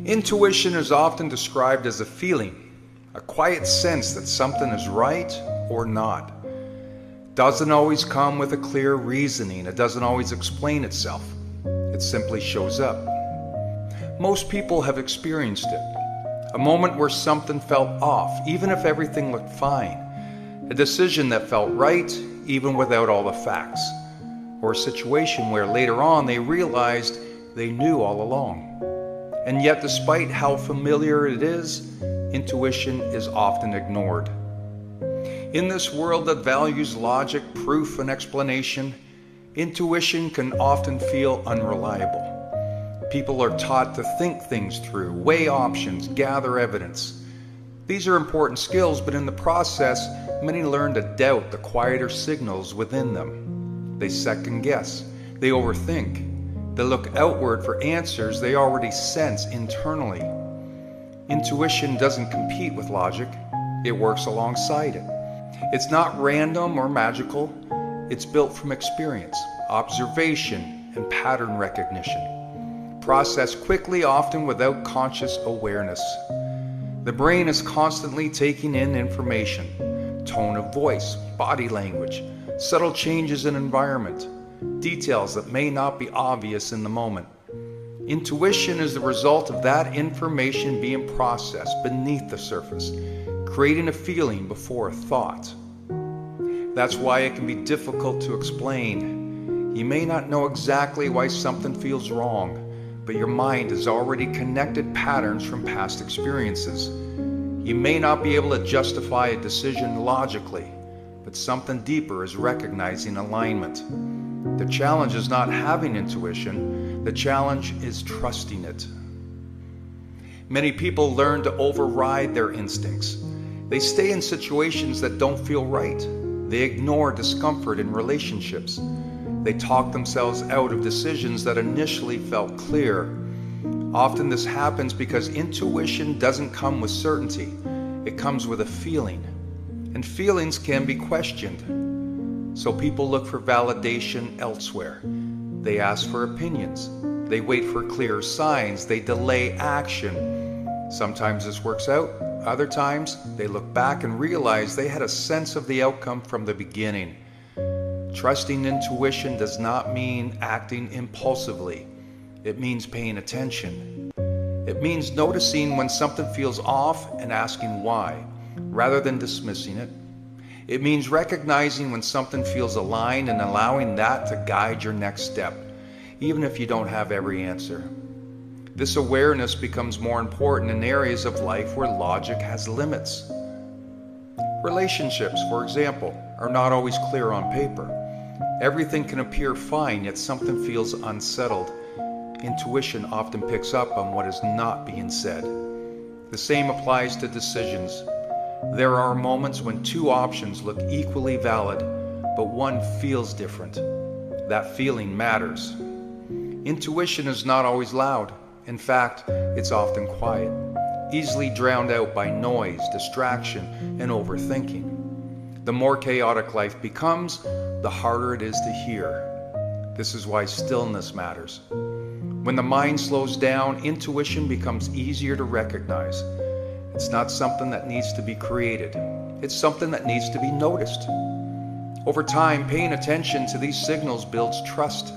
Intuition is often described as a feeling, a quiet sense that something is right or not. Doesn't always come with a clear reasoning. It doesn't always explain itself. It simply shows up. Most people have experienced it. A moment where something felt off, even if everything looked fine. A decision that felt right, even without all the facts. Or a situation where later on they realized they knew all along. And yet, despite how familiar it is, intuition is often ignored. In this world that values logic, proof, and explanation, intuition can often feel unreliable. People are taught to think things through, weigh options, gather evidence. These are important skills, but in the process, many learn to doubt the quieter signals within them. They second guess, they overthink, they look outward for answers they already sense internally. Intuition doesn't compete with logic, it works alongside it. It's not random or magical, it's built from experience, observation, and pattern recognition. Processed quickly, often without conscious awareness. The brain is constantly taking in information, tone of voice, body language, subtle changes in environment, details that may not be obvious in the moment. Intuition is the result of that information being processed beneath the surface, creating a feeling before a thought. That's why it can be difficult to explain. You may not know exactly why something feels wrong, but your mind has already connected patterns from past experiences. You may not be able to justify a decision logically, but something deeper is recognizing alignment. The challenge is not having intuition, the challenge is trusting it. Many people learn to override their instincts. They stay in situations that don't feel right. They ignore discomfort in relationships. They talk themselves out of decisions that initially felt clear. Often this happens because intuition doesn't come with certainty. It comes with a feeling. And feelings can be questioned. So people look for validation elsewhere. They ask for opinions. They wait for clear signs. They delay action. Sometimes this works out. Other times, they look back and realize they had a sense of the outcome from the beginning. Trusting intuition does not mean acting impulsively. It means paying attention. It means noticing when something feels off and asking why, rather than dismissing it. It means recognizing when something feels aligned and allowing that to guide your next step, even if you don't have every answer. This awareness becomes more important in areas of life where logic has limits. Relationships, for example, are not always clear on paper. Everything can appear fine, yet something feels unsettled. Intuition often picks up on what is not being said. The same applies to decisions. There are moments when two options look equally valid, but one feels different. That feeling matters. Intuition is not always loud. In fact, it's often quiet, easily drowned out by noise, distraction, and overthinking. The more chaotic life becomes, the harder it is to hear. This is why stillness matters. When the mind slows down, intuition becomes easier to recognize. It's not something that needs to be created. It's something that needs to be noticed. Over time, paying attention to these signals builds trust.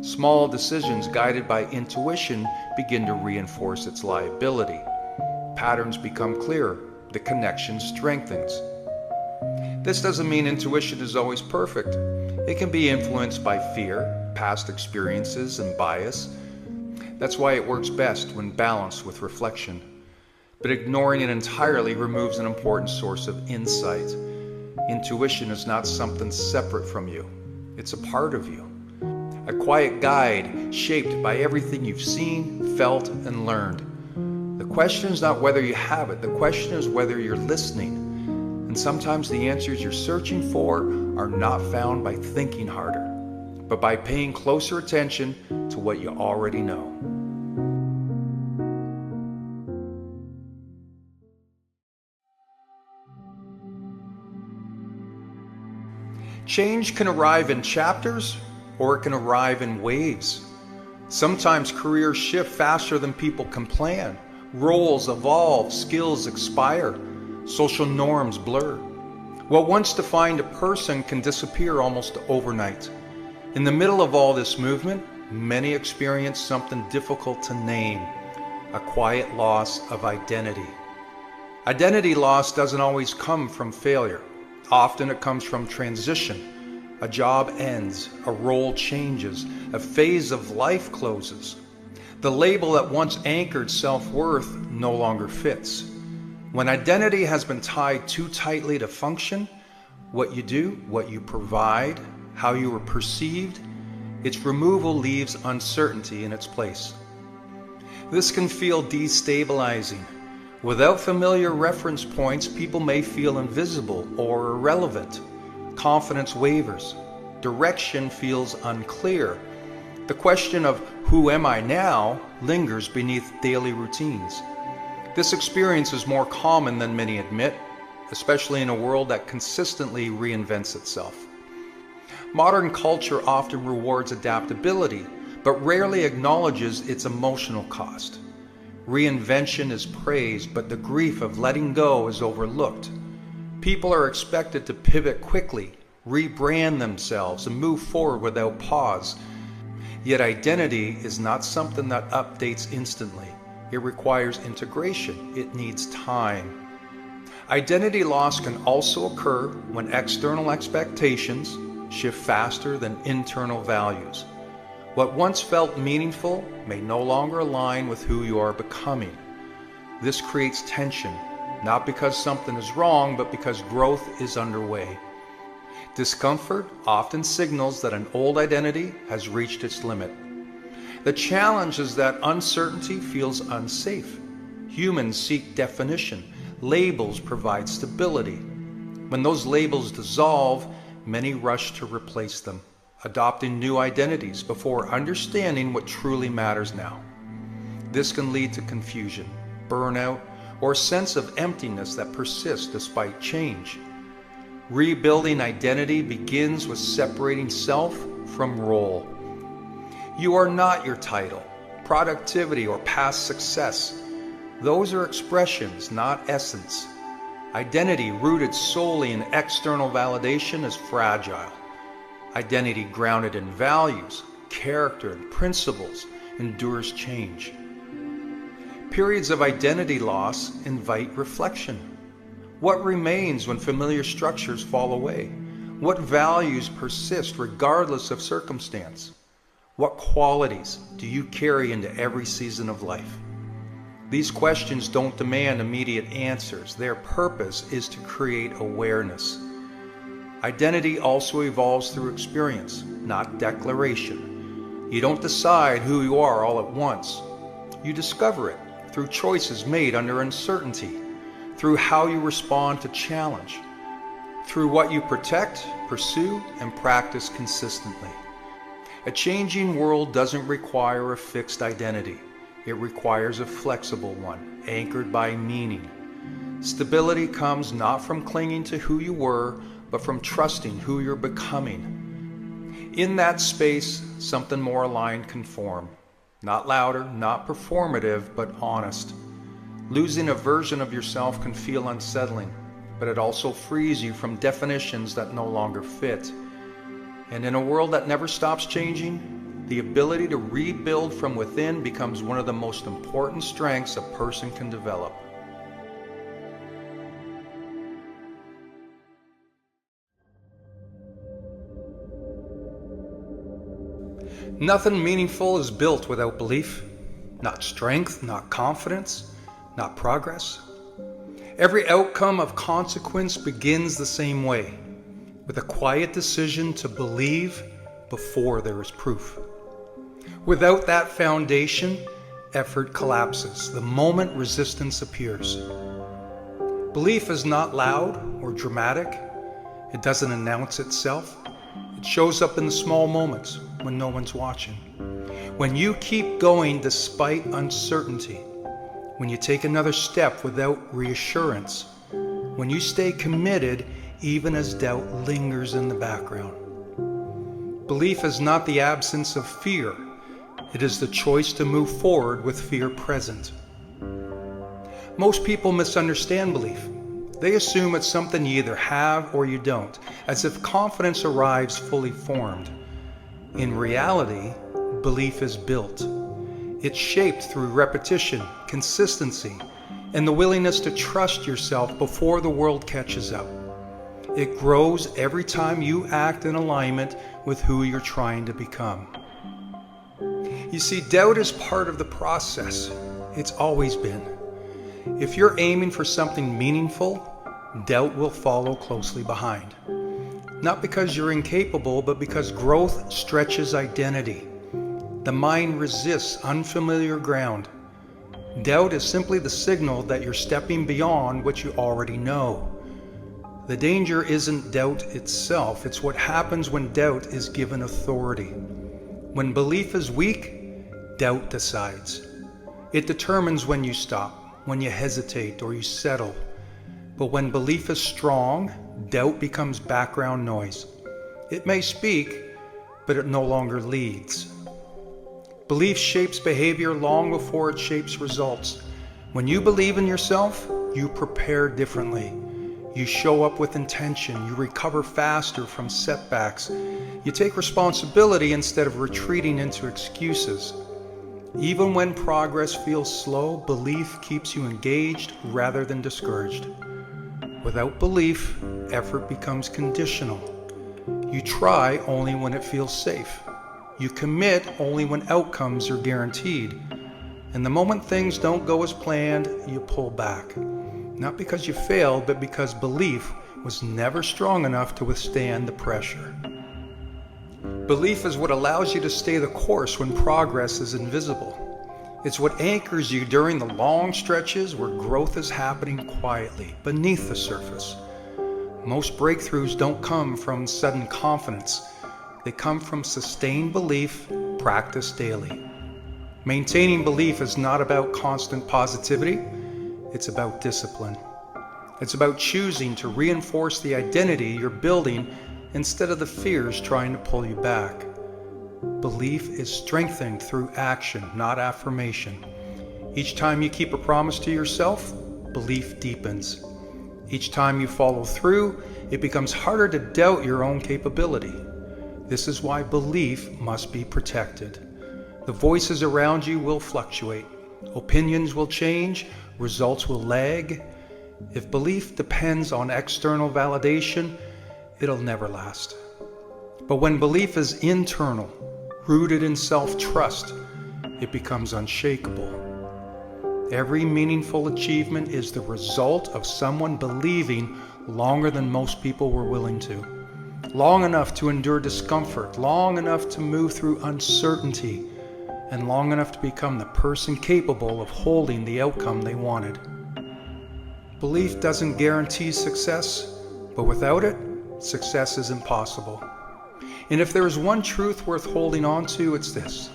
Small decisions guided by intuition begin to reinforce its liability. Patterns become clearer. The connection strengthens. This doesn't mean intuition is always perfect. It can be influenced by fear, past experiences, and bias. That's why it works best when balanced with reflection. But ignoring it entirely removes an important source of insight. Intuition is not something separate from you. It's a part of you. A quiet guide shaped by everything you've seen, felt, and learned. The question is not whether you have it. The question is whether you're listening. And sometimes the answers you're searching for are not found by thinking harder, but by paying closer attention to what you already know. Change can arrive in chapters, or it can arrive in waves. Sometimes careers shift faster than people can plan. Roles evolve, skills expire, social norms blur. What once defined a person can disappear almost overnight. In the middle of all this movement, many experience something difficult to name: a quiet loss of identity. Identity loss doesn't always come from failure. Often it comes from transition. A job ends, a role changes, a phase of life closes. The label that once anchored self-worth no longer fits. When identity has been tied too tightly to function, what you do, what you provide, how you are perceived, its removal leaves uncertainty in its place. This can feel destabilizing. Without familiar reference points, people may feel invisible or irrelevant. Confidence wavers. Direction feels unclear. The question of who am I now lingers beneath daily routines. This experience is more common than many admit, especially in a world that consistently reinvents itself. Modern culture often rewards adaptability, but rarely acknowledges its emotional cost. Reinvention is praised, but the grief of letting go is overlooked. People are expected to pivot quickly, rebrand themselves, and move forward without pause. Yet identity is not something that updates instantly. It requires integration. It needs time. Identity loss can also occur when external expectations shift faster than internal values. What once felt meaningful may no longer align with who you are becoming. This creates tension, not because something is wrong, but because growth is underway. Discomfort often signals that an old identity has reached its limit. The challenge is that uncertainty feels unsafe. Humans seek definition. Labels provide stability. When those labels dissolve, many rush to replace them, adopting new identities before understanding what truly matters now. This can lead to confusion, burnout, or a sense of emptiness that persists despite change. Rebuilding identity begins with separating self from role. You are not your title, productivity, or past success. Those are expressions, not essence. Identity rooted solely in external validation is fragile. Identity grounded in values, character, and principles endures change. Periods of identity loss invite reflection. What remains when familiar structures fall away? What values persist regardless of circumstance? What qualities do you carry into every season of life? These questions don't demand immediate answers. Their purpose is to create awareness. Identity also evolves through experience, not declaration. You don't decide who you are all at once. You discover it through choices made under uncertainty, through how you respond to challenge, through what you protect, pursue, and practice consistently. A changing world doesn't require a fixed identity. It requires a flexible one, anchored by meaning. Stability comes not from clinging to who you were, but from trusting who you're becoming. In that space, something more aligned can form. Not louder, not performative, but honest. Losing a version of yourself can feel unsettling, but it also frees you from definitions that no longer fit. And in a world that never stops changing, the ability to rebuild from within becomes one of the most important strengths a person can develop. Nothing meaningful is built without belief. Not strength, not confidence, not progress. Every outcome of consequence begins the same way, with a quiet decision to believe before there is proof. Without that foundation, effort collapses the moment resistance appears. Belief is not loud or dramatic. It doesn't announce itself. It shows up in the small moments when no one's watching. When you keep going despite uncertainty, when you take another step without reassurance, when you stay committed even as doubt lingers in the background. Belief is not the absence of fear. It is the choice to move forward with fear present. Most people misunderstand belief. They assume it's something you either have or you don't, as if confidence arrives fully formed. In reality, belief is built. It's shaped through repetition, consistency, and the willingness to trust yourself before the world catches up. It grows every time you act in alignment with who you're trying to become. You see, doubt is part of the process. It's always been. If you're aiming for something meaningful, doubt will follow closely behind. Not because you're incapable, but because growth stretches identity. The mind resists unfamiliar ground. Doubt is simply the signal that you're stepping beyond what you already know. The danger isn't doubt itself, it's what happens when doubt is given authority. When belief is weak, doubt decides. It determines when you stop, when you hesitate, or you settle. But when belief is strong, doubt becomes background noise. It may speak, but it no longer leads. Belief shapes behavior long before it shapes results. When you believe in yourself, you prepare differently. You show up with intention. You recover faster from setbacks. You take responsibility instead of retreating into excuses. Even when progress feels slow, belief keeps you engaged rather than discouraged. Without belief, effort becomes conditional. You try only when it feels safe. You commit only when outcomes are guaranteed. And the moment things don't go as planned, you pull back. Not because you failed, but because belief was never strong enough to withstand the pressure. Belief is what allows you to stay the course when progress is invisible. It's what anchors you during the long stretches where growth is happening quietly, beneath the surface. Most breakthroughs don't come from sudden confidence. They come from sustained belief, practiced daily. Maintaining belief is not about constant positivity. It's about discipline. It's about choosing to reinforce the identity you're building instead of the fears trying to pull you back. Belief is strengthened through action, not affirmation. Each time you keep a promise to yourself, belief deepens. Each time you follow through, it becomes harder to doubt your own capability. This is why belief must be protected. The voices around you will fluctuate. Opinions will change. Results will lag. If belief depends on external validation, it'll never last. But when belief is internal, rooted in self-trust, it becomes unshakable. Every meaningful achievement is the result of someone believing longer than most people were willing to. Long enough to endure discomfort, long enough to move through uncertainty, and long enough to become the person capable of holding the outcome they wanted. Belief doesn't guarantee success, but without it, success is impossible. And if there is one truth worth holding on to, it's this.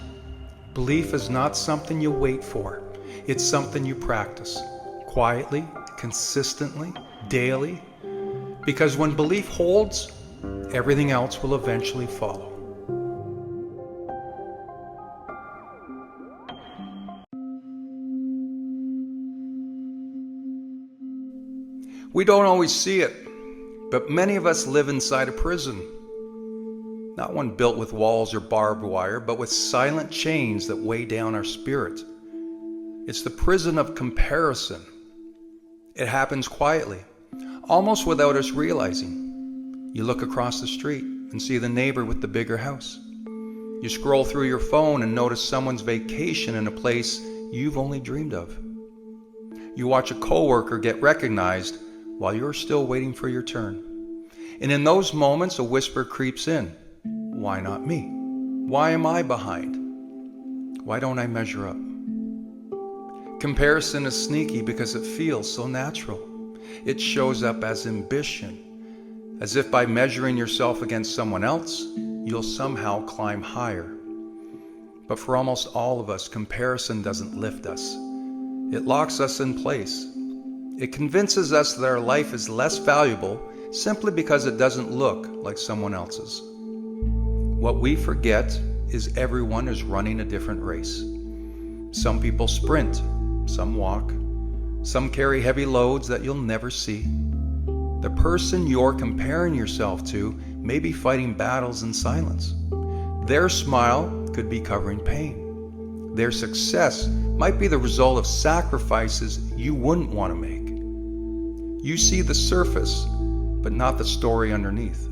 Belief is not something you wait for. It's something you practice, quietly, consistently, daily. Because when belief holds, everything else will eventually follow. We don't always see it, but many of us live inside a prison. Not one built with walls or barbed wire, but with silent chains that weigh down our spirit. It's the prison of comparison. It happens quietly, almost without us realizing. You look across the street and see the neighbor with the bigger house. You scroll through your phone and notice someone's vacation in a place you've only dreamed of. You watch a coworker get recognized while you're still waiting for your turn. And in those moments, a whisper creeps in. Why not me? Why am I behind? Why don't I measure up? Comparison is sneaky because it feels so natural. It shows up as ambition, as if by measuring yourself against someone else, you'll somehow climb higher. But for almost all of us, comparison doesn't lift us. It locks us in place. It convinces us that our life is less valuable simply because it doesn't look like someone else's. What we forget is everyone is running a different race. Some people sprint, some walk, some carry heavy loads that you'll never see. The person you're comparing yourself to may be fighting battles in silence. Their smile could be covering pain. Their success might be the result of sacrifices you wouldn't want to make. You see the surface, but not the story underneath.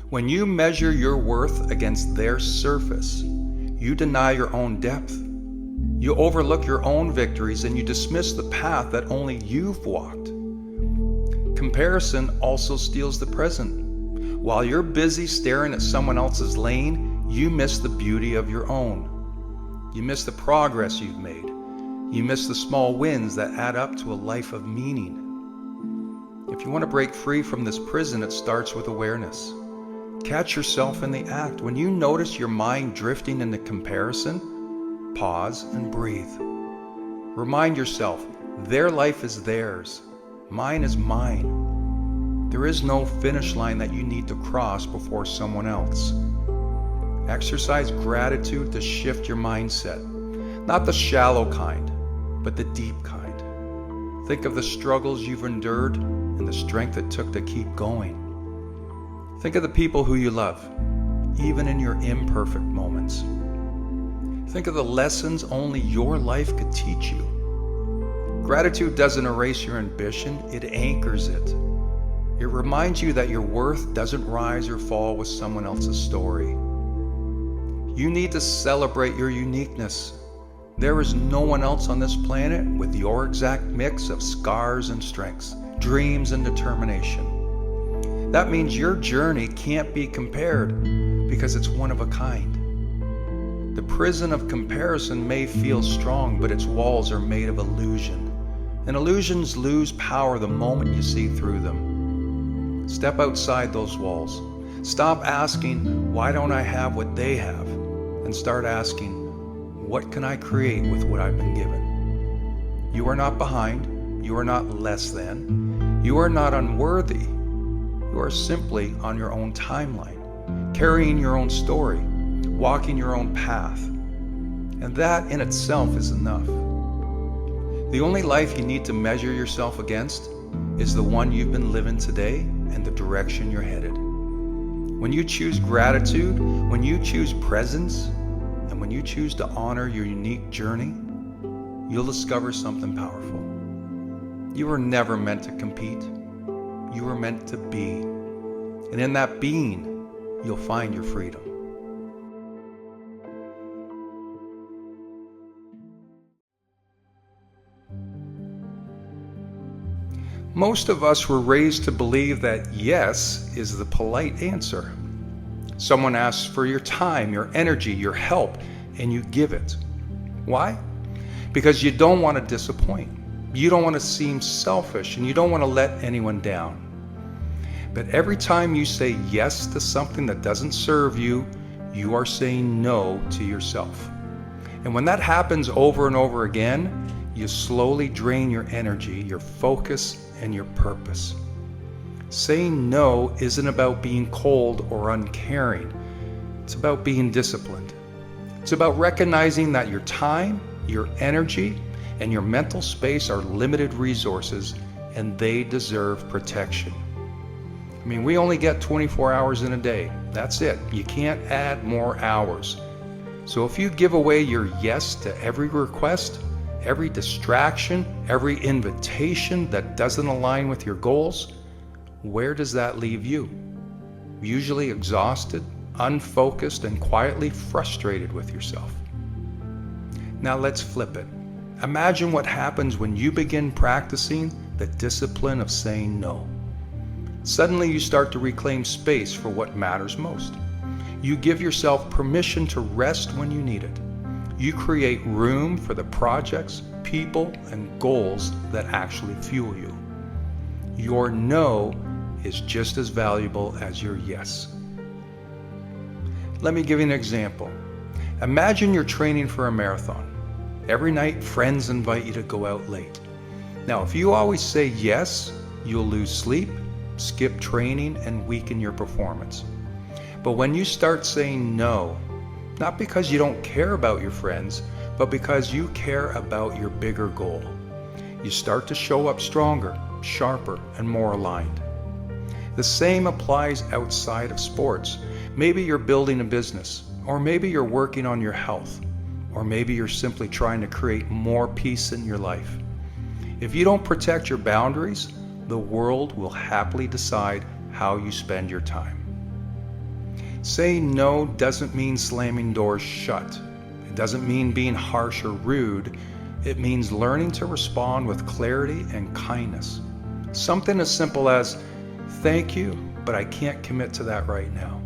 When you measure your worth against their surface, you deny your own depth. You overlook your own victories and you dismiss the path that only you've walked. Comparison also steals the present. While you're busy staring at someone else's lane, you miss the beauty of your own. You miss the progress you've made. You miss the small wins that add up to a life of meaning. If you want to break free from this prison, it starts with awareness. Catch yourself in the act. When you notice your mind drifting into comparison, pause and breathe. Remind yourself, their life is theirs. Mine is mine. There is no finish line that you need to cross before someone else. Exercise gratitude to shift your mindset. Not the shallow kind, but the deep kind. Think of the struggles you've endured and the strength it took to keep going. Think of the people who you love, even in your imperfect moments. Think of the lessons only your life could teach you. Gratitude doesn't erase your ambition, it anchors it. It reminds you that your worth doesn't rise or fall with someone else's story. You need to celebrate your uniqueness. There is no one else on this planet with your exact mix of scars and strengths, dreams and determination. That means your journey can't be compared because it's one of a kind. The prison of comparison may feel strong, but its walls are made of illusion. And illusions lose power the moment you see through them. Step outside those walls. Stop asking, why don't I have what they have? And start asking, what can I create with what I've been given? You are not behind. You are not less than. You are not unworthy. You are simply on your own timeline, carrying your own story, walking your own path. And that in itself is enough. The only life you need to measure yourself against is the one you've been living today and the direction you're headed. When you choose gratitude, when you choose presence, and when you choose to honor your unique journey, you'll discover something powerful. You were never meant to compete. You were meant to be. And in that being, you'll find your freedom. Most of us were raised to believe that yes is the polite answer. Someone asks for your time, your energy, your help, and you give it. Why? Because you don't want to disappoint. You don't want to seem selfish, and you don't want to let anyone down. But every time you say yes to something that doesn't serve you, you are saying no to yourself. And when that happens over and over again, you slowly drain your energy, your focus, and your purpose. Saying no isn't about being cold or uncaring. It's about being disciplined. It's about recognizing that your time, your energy, and your mental space are limited resources, and they deserve protection. I mean, we only get 24 hours in a day. That's it. You can't add more hours. So if you give away your yes to every request, every distraction, every invitation that doesn't align with your goals, where does that leave you? Usually exhausted, unfocused, and quietly frustrated with yourself. Now let's flip it. Imagine what happens when you begin practicing the discipline of saying no. Suddenly you start to reclaim space for what matters most. You give yourself permission to rest when you need it. You create room for the projects, people, and goals that actually fuel you. Your no is just as valuable as your yes. Let me give you an example. Imagine you're training for a marathon. Every night, friends invite you to go out late. Now, if you always say yes, you'll lose sleep, skip training, and weaken your performance. But when you start saying no, Not because you don't care about your friends, but because you care about your bigger goal. You start to show up stronger, sharper, and more aligned. The same applies outside of sports. Maybe you're building a business, or maybe you're working on your health, or maybe you're simply trying to create more peace in your life. If you don't protect your boundaries, the world will happily decide how you spend your time. Saying no doesn't mean slamming doors shut. It doesn't mean being harsh or rude. It means learning to respond with clarity and kindness. Something as simple as, "Thank you, but I can't commit to that right now.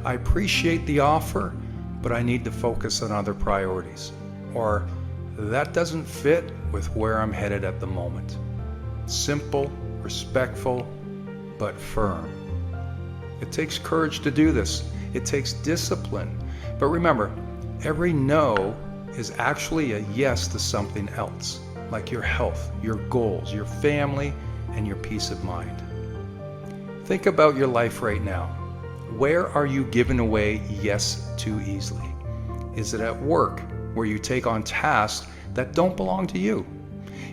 I appreciate the offer, but I need to focus on other priorities." Or, "That doesn't fit with where I'm headed at the moment." Simple, respectful, but firm. It takes courage to do this. It takes discipline. But remember, every no is actually a yes to something else, like your health, your goals, your family, and your peace of mind. Think about your life right now. Where are you giving away yes too easily? Is it at work, where you take on tasks that don't belong to you?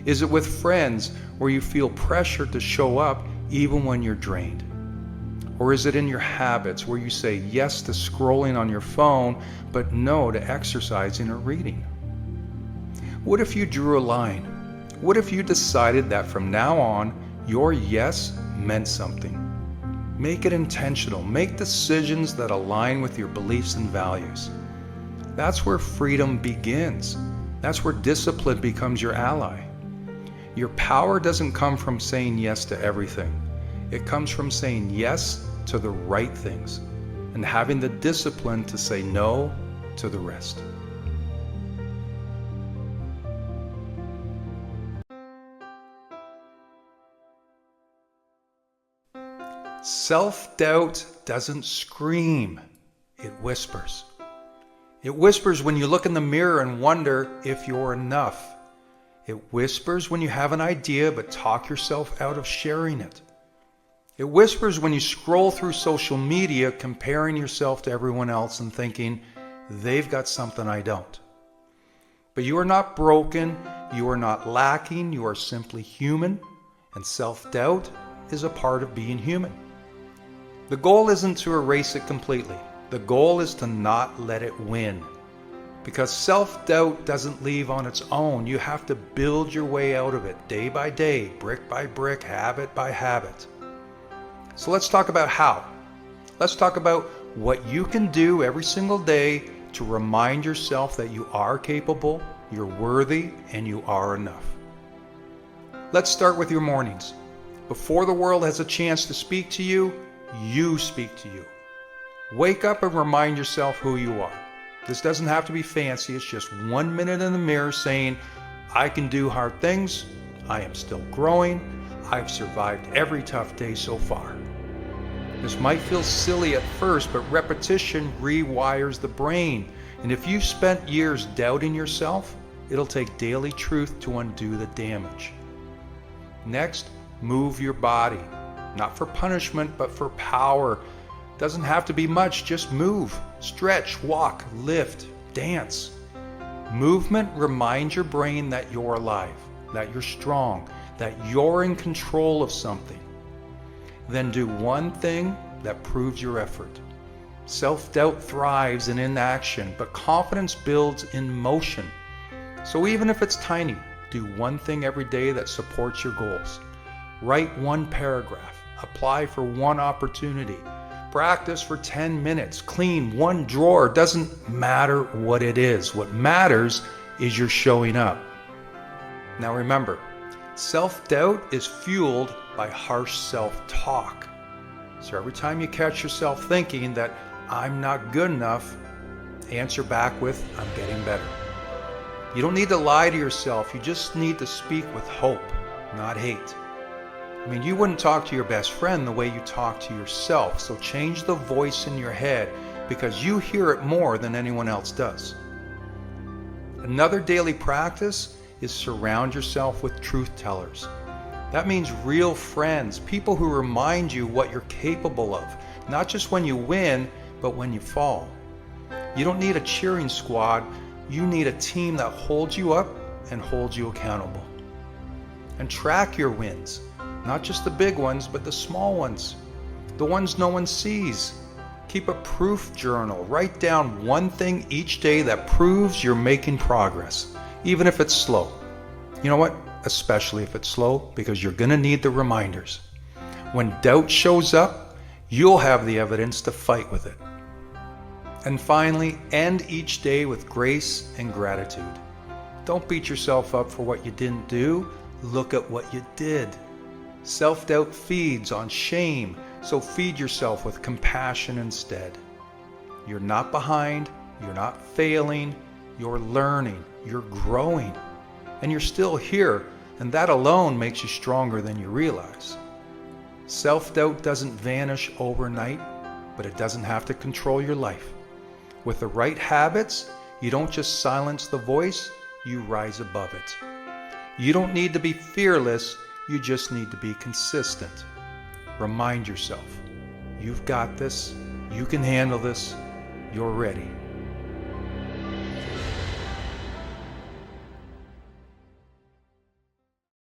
Is it with friends, where you feel pressure to show up even when you're drained? Or is it in your habits, where you say yes to scrolling on your phone, but no to exercising or reading? What if you drew a line? What if you decided that from now on, your yes meant something? Make it intentional. Make decisions that align with your beliefs and values. That's where freedom begins. That's where discipline becomes your ally. Your power doesn't come from saying yes to everything. It comes from saying yes to the right things and having the discipline to say no to the rest. Self-doubt doesn't scream, it whispers. It whispers when you look in the mirror and wonder if you're enough. It whispers when you have an idea but talk yourself out of sharing it. It whispers when you scroll through social media comparing yourself to everyone else and thinking, they've got something I don't. But you are not broken, you are not lacking, you are simply human, and self-doubt is a part of being human. The goal isn't to erase it completely. The goal is to not let it win. Because self-doubt doesn't leave on its own. You have to build your way out of it day by day, brick by brick, habit by habit. So let's talk about how. Let's talk about what you can do every single day to remind yourself that you are capable, you're worthy, and you are enough. Let's start with your mornings. Before the world has a chance to speak to you, you speak to you. Wake up and remind yourself who you are. This doesn't have to be fancy. It's just 1 minute in the mirror saying, I can do hard things. I am still growing. I've survived every tough day so far. This might feel silly at first, but repetition rewires the brain. And if you've spent years doubting yourself, it'll take daily truth to undo the damage. Next, move your body. Not for punishment, but for power. Doesn't have to be much, just move, stretch, walk, lift, dance. Movement reminds your brain that you're alive, that you're strong, that you're in control of something. Then do one thing that proves your effort. Self-doubt thrives in inaction, but confidence builds in motion. So even if it's tiny, do one thing every day that supports your goals. Write one paragraph, apply for one opportunity, practice for 10 minutes, clean one drawer. Doesn't matter what it is. What matters is you're showing up. Now remember, self-doubt is fueled by harsh self-talk. So every time you catch yourself thinking that I'm not good enough, answer back with, I'm getting better. You don't need to lie to yourself. You just need to speak with hope, not hate. I mean, you wouldn't talk to your best friend the way you talk to yourself. So change the voice in your head because you hear it more than anyone else does. Another daily practice is surround yourself with truth tellers. That means real friends, people who remind you what you're capable of, not just when you win, but when you fall. You don't need a cheering squad. You need a team that holds you up and holds you accountable. And track your wins, not just the big ones, but the small ones, the ones no one sees. Keep a proof journal. Write down one thing each day that proves you're making progress, even if it's slow. You know what? Especially if it's slow, because you're going to need the reminders. When doubt shows up, you'll have the evidence to fight with it. And finally, end each day with grace and gratitude. Don't beat yourself up for what you didn't do. Look at what you did. Self-doubt feeds on shame, so feed yourself with compassion instead. You're not behind, you're not failing, you're learning, you're growing, and you're still here, and that alone makes you stronger than you realize. Self-doubt doesn't vanish overnight, but it doesn't have to control your life. With the right habits, you don't just silence the voice, you rise above it. You don't need to be fearless, you just need to be consistent. Remind yourself, you've got this, you can handle this, you're ready.